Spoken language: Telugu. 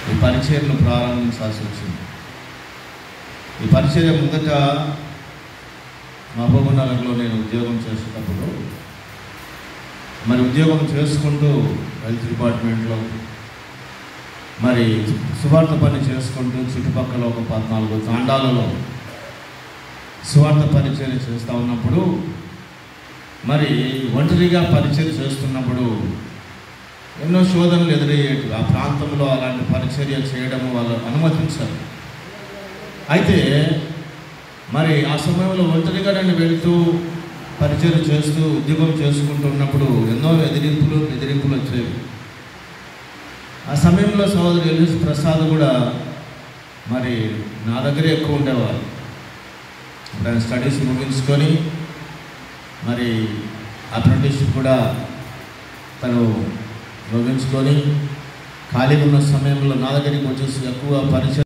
ఈ పరిచర్యను ప్రారంభించాల్సి వచ్చింది. ఈ పరిచర్య ముందట మహబూబ్నగర్లో నేను ఉద్యోగం చేసేటప్పుడు మరి ఉద్యోగం చేసుకుంటూ హెల్త్ డిపార్ట్మెంట్లో మరి సువార్త పని చేసుకుంటూ చుట్టుపక్కల ఒక 14 తాండాలలో సువార్త పరిచర్య చేస్తూ ఉన్నప్పుడు మరి ఒంటరిగా పరిచర్య చేస్తున్నప్పుడు ఎన్నో శోధనలు ఎదురయ్యేవి. ఆ ప్రాంతంలో అలాంటి పరిచర్య చేయడం వాళ్ళు అనుమతించారు. అయితే మరి ఆ సమయంలో ఒంటరిగా నేను వెళుతూ పరిచర్య చేస్తూ ఉద్యోగం చేసుకుంటూ ఉన్నప్పుడు ఎన్నో ఎదిరింపులు వచ్చేవి. ఆ సమయంలో సోదరుడు ఎల్ఎస్ ప్రసాద్ కూడా మరి నా దగ్గరే ఎక్కువ ఉండేవారు. ఆయన స్టడీస్ ముగించుకొని మరి అప్రెంటిస్షిప్ కూడా తను ముగించుకొని ఖాళీగా ఉన్న సమయంలో నా దగ్గరికి వచ్చేసి ఎక్కువ పరిచయం